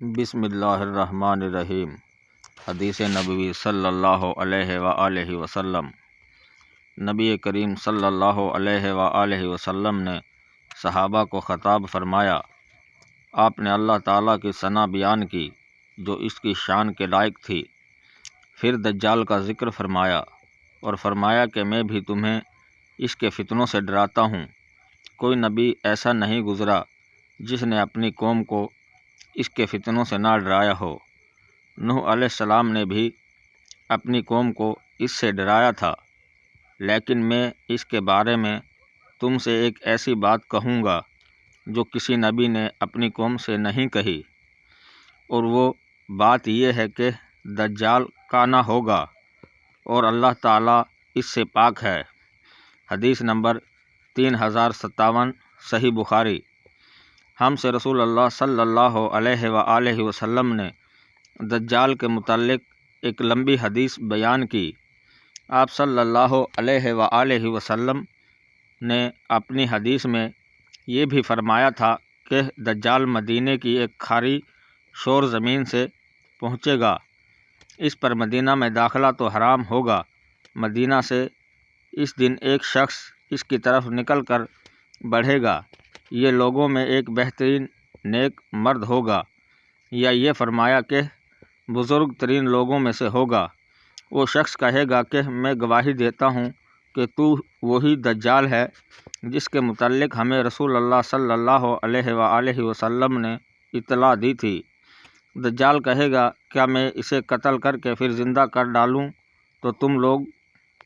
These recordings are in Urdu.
بسم اللہ الرحمن الرحیم۔ حدیث نبوی صلی اللہ علیہ وآلہ وسلم۔ نبی کریم صلی اللہ علیہ وآلہ وسلم نے صحابہ کو خطاب فرمایا۔ آپ نے اللہ تعالیٰ کی ثنا بیان کی جو اس کی شان کے لائق تھی۔ پھر دجال کا ذکر فرمایا اور فرمایا کہ میں بھی تمہیں اس کے فتنوں سے ڈراتا ہوں۔ کوئی نبی ایسا نہیں گزرا جس نے اپنی قوم کو اس کے فتنوں سے نہ ڈرایا ہو۔ نوح علیہ السلام نے بھی اپنی قوم کو اس سے ڈرایا تھا، لیکن میں اس کے بارے میں تم سے ایک ایسی بات کہوں گا جو کسی نبی نے اپنی قوم سے نہیں کہی، اور وہ بات یہ ہے کہ دجال کانا ہوگا اور اللہ تعالیٰ اس سے پاک ہے۔ حدیث نمبر 3057 صحیح بخاری۔ ہم سے رسول اللہ صلی اللہ علیہ وآلہ وسلم نے دجال کے متعلق ایک لمبی حدیث بیان کی۔ آپ صلی اللہ علیہ وآلہ وسلم نے اپنی حدیث میں یہ بھی فرمایا تھا کہ دجال مدینے کی ایک کھاری شور زمین سے پہنچے گا۔ اس پر مدینہ میں داخلہ تو حرام ہوگا۔ مدینہ سے اس دن ایک شخص اس کی طرف نکل کر بڑھے گا۔ یہ لوگوں میں ایک بہترین نیک مرد ہوگا، یا یہ فرمایا کہ بزرگ ترین لوگوں میں سے ہوگا۔ وہ شخص کہے گا کہ میں گواہی دیتا ہوں کہ تو وہی دجال ہے جس کے متعلق ہمیں رسول اللہ صلی اللہ علیہ وآلہ وسلم نے اطلاع دی تھی۔ دجال کہے گا کیا میں اسے قتل کر کے پھر زندہ کر ڈالوں تو تم لوگ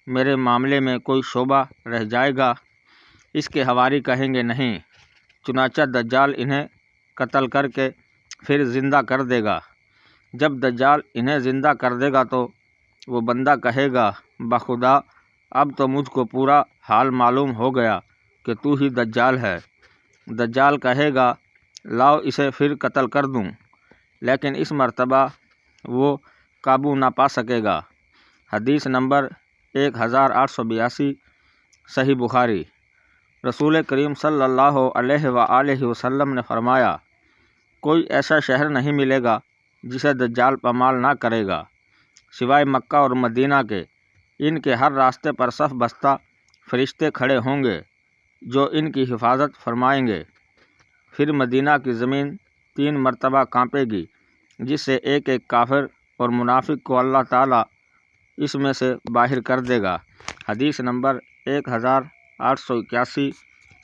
میرے معاملے میں کوئی شبہ رہ جائے گا؟ اس کے حواری کہیں گے نہیں۔ چنانچہ دجال انہیں قتل کر کے پھر زندہ کر دے گا۔ جب دجال انہیں زندہ کر دے گا تو وہ بندہ کہے گا بخدا اب تو مجھ کو پورا حال معلوم ہو گیا کہ تو ہی دجال ہے۔ دجال کہے گا لاؤ اسے پھر قتل کر دوں، لیکن اس مرتبہ وہ قابو نہ پا سکے گا۔ حدیث نمبر 1882 صحیح بخاری۔ رسول کریم صلی اللہ علیہ وآلہ وسلم نے فرمایا کوئی ایسا شہر نہیں ملے گا جسے دجال پامال نہ کرے گا سوائے مکہ اور مدینہ کے۔ ان کے ہر راستے پر صف بستہ فرشتے کھڑے ہوں گے جو ان کی حفاظت فرمائیں گے۔ پھر مدینہ کی زمین 3 مرتبہ کانپے گی، جس سے ایک ایک کافر اور منافق کو اللہ تعالیٰ اس میں سے باہر کر دے گا۔ حدیث نمبر 1881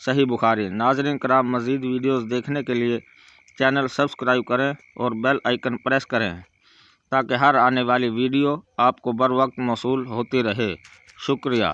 صحیح بخاری۔ ناظرین کرام، مزید ویڈیوز دیکھنے کے لیے چینل سبسکرائب کریں اور بیل آئیکن پریس کریں تاکہ ہر آنے والی ویڈیو آپ کو بر وقت موصول ہوتی رہے۔ شکریہ۔